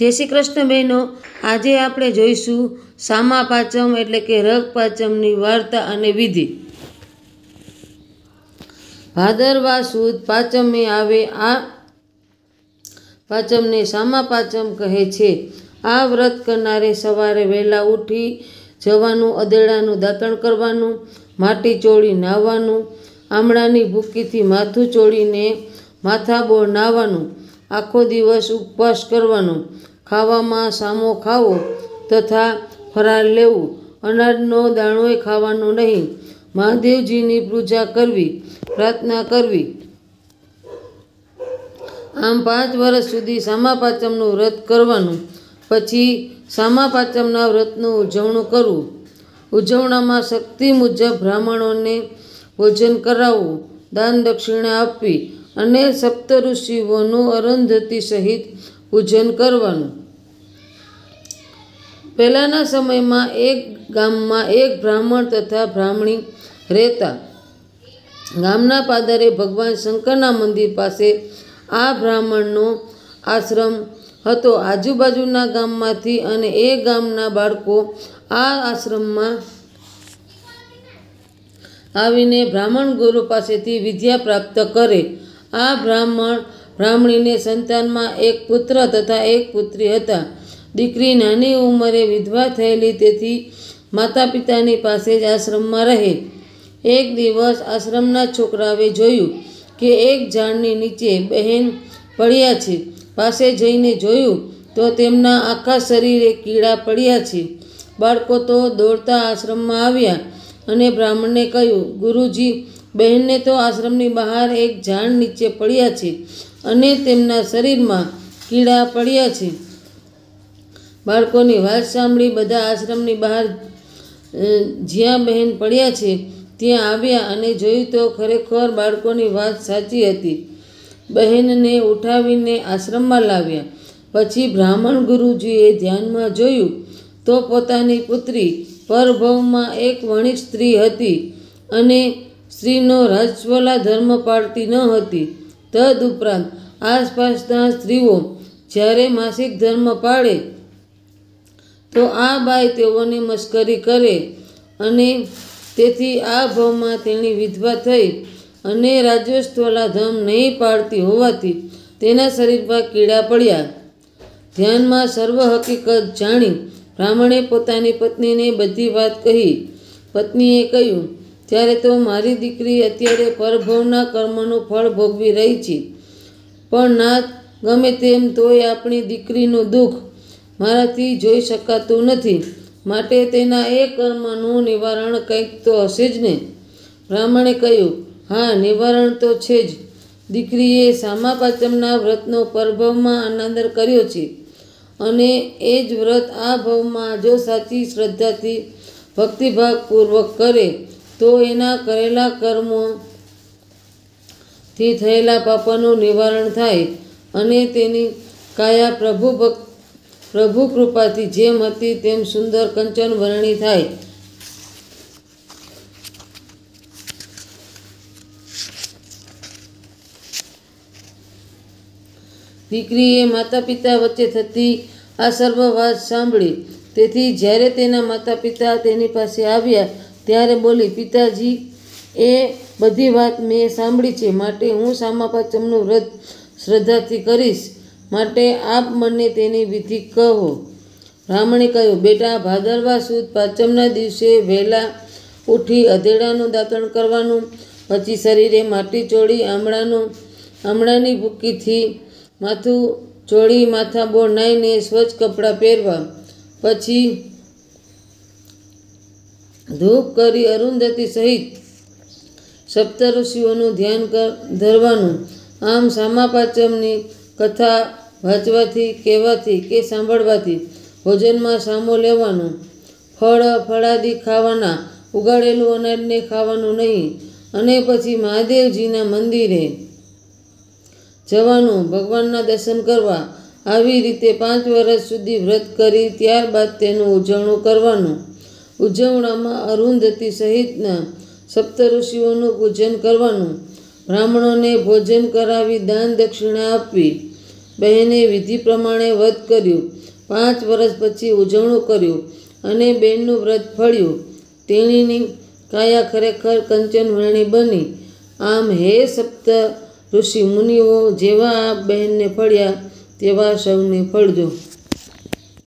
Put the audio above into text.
જય શ્રી કૃષ્ણ બહેનો, આજે આપણે જોઈશું સામા પાંચમ એટલે કે રગ પાંચમની વાર્તા અને વિધિ। ભાદરવા સુદ પાંચમે આવે આ પાંચમને સામા પાંચમ કહે છે। આ વ્રત કરનારે સવારે વહેલા ઉઠી જવાનું, અદેડાનું દાંતણ કરવાનું, માટી ચોળી નાહવાનું, આમળાની ભૂકીથી માથું ચોળીને માથાબોળ નાહવાનું, આખો દિવસ ઉપવાસ કરવાનો, ખાવામાં સામો ખાવો તથા ફરાળ લેવું, અનાજનો દાણોય ખાવાનો નહીં, મહાદેવજીની પૂજા કરવી, પ્રાર્થના કરવી। આમ 5 વર્ષ સુધી સામા પાંચમનું વ્રત કરવાનું। પછી સામા પાંચમના વ્રતનું ઉજવણું કરવું। ઉજવણામાં શક્તિ મુજબ બ્રાહ્મણોને ભોજન કરાવવું, દાન દક્ષિણા આપવી અને સપ્તઋષિઓનું અરુંધતી સહિત પૂજન કરવાનું। પહેલાંના સમયમાં એક ગામમાં એક બ્રાહ્મણ તથા બ્રાહ્મણી રહેતા। ગામના પાદરે ભગવાન શંકરના મંદિર પાસે આ બ્રાહ્મણનો આશ્રમ હતો। આજુબાજુના ગામમાંથી અને એ ગામના બાળકો આ આશ્રમમાં આવીને બ્રાહ્મણ ગુરુ પાસેથી વિદ્યા પ્રાપ્ત કરે। આ બ્રાહ્મણીને સંતાનમાં એક પુત્ર તથા એક પુત્રી હતા। દીકરી નાની ઉંમરે વિધવા થયેલી, તેથી માતા પિતાની પાસે જ આશ્રમમાં રહે। એક દિવસ આશ્રમના છોકરાએ જોયું કે એક ઝાડની નીચે બહેન પડ્યા છે। પાસે જઈને જોયું તો તેમના આખા શરીરે કીડા પડ્યા છે। બાળકો તો દોડતા આશ્રમમાં આવ્યા અને બ્રાહ્મણને કહ્યું, ગુરુજી, બહેનને તો આશ્રમની બહાર એક ઝાડ નીચે પડ્યા છે અને તેમના શરીરમાં કીડા પડ્યા છે। બાળકોની વાત સાંભળી બધા આશ્રમની બહાર જ્યાં બહેન પડ્યા છે ત્યાં આવ્યા અને જોયું તો ખરેખર બાળકોની વાત સાચી હતી। બહેનને ઉઠાવીને આશ્રમમાં લાવ્યા। પછી બ્રાહ્મણ ગુરુજીએ ધ્યાનમાં જોયું તો પોતાની પુત્રી પરભવમાં એક વણિક સ્ત્રી હતી અને સ્ત્રીનો રાજસ્વલા ધર્મ પાળતી ન હતી। તદુપરાંત આસપાસના સ્ત્રીઓ જ્યારે માસિક ધર્મ પાળે તો આ બાઈ તેઓની મશ્કરી કરે અને તેથી આ ભવમાં તેણી વિધવા થઈ અને રાજસ્વલા ધર્મ નહીં પાળતી હોવાથી તેના શરીરમાં કીડા પડ્યા। ધ્યાનમાં સર્વ હકીકત જાણી બ્રાહ્મણે પોતાની પત્નીને બધી વાત કહી। પત્નીએ કહ્યું, ત્યારે તો મારી દીકરી અત્યારે પરભવના કર્મનું ફળ ભોગવી રહી છે, પણ નાથ, ગમે તેમ તોય આપણી દીકરીનું દુઃખ મારાથી જોઈ શકાતું નથી, માટે તેના એ કર્મનું નિવારણ કંઈક તો હશે જ ને? બ્રાહ્મણે કહ્યું, હા, નિવારણ તો છે જ। દીકરીએ સામા પાંચમના વ્રતનો પરભવમાં અનાદર કર્યો છે અને એ જ વ્રત આ ભવમાં જો સાચી શ્રદ્ધાથી ભક્તિભાવપૂર્વક કરે તો એના કરેલા કર્મોથી થયેલા પાપોનું નિવારણ થાય અને તેની કાયા પ્રભુ કૃપાથી જેમ હતી તેમ સુંદર કંચન વર્ણી થાય। દીકરીએ માતા પિતા વચ્ચે થતી આ સર્વ વાત સાંભળી, તેથી જ્યારે તેના માતા પિતા તેની પાસે આવ્યા ત્યારે બોલી, પિતાજી, એ બધી વાત મેં સાંભળી છે, માટે હું સામા પાંચમનું વ્રત શ્રદ્ધાથી કરીશ, માટે આપ મને તેની વિધિ કહો। બ્રાહ્મણે કહ્યું, બેટા, ભાદરવા સુદ પાંચમના દિવસે વહેલા ઉઠી અધેડાનું દાંતણ કરવાનું, પછી શરીરે માટી ચોળી આમળાની ભૂકીથી માથું ચોળી માથાબોળ નાહીને સ્વચ્છ કપડાં પહેરવા, પછી ધૂપ કરી અરુંધતી સહિત સપ્તઋષિઓનું ધ્યાન ધરવાનું। આમ સામા પાંચમની કથા વાંચવાથી, કહેવાથી કે સાંભળવાથી ભોજનમાં સામો લેવાનો, ફળાદી ખાવાના, ઉગાડેલું અનાજને ખાવાનું નહીં અને પછી મહાદેવજીના મંદિરે જવાનું, ભગવાનના દર્શન કરવા। આવી રીતે 5 વર્ષ સુધી વ્રત કરી ત્યારબાદ તેનું ઉજવણું કરવાનું। ઉજવણામાં અરુંધતી સહિતના સપ્તઋષિઓનું પૂજન કરવાનું, બ્રાહ્મણોને ભોજન કરાવી દાન દક્ષિણા આપવી બહેને વિધિ પ્રમાણે વ્રત કર્યું. 5 વર્ષ પછી ઉજવણું કર્યું અને બહેનનું વ્રત ફળ્યું. તેણીની કાયા ખરેખર કંચનવર્ણી બની. આમ હે સપ્ત ઋષિ મુનિઓ, જેવા આ બહેનને ફળ્યા તેવા સૌને ફળજો.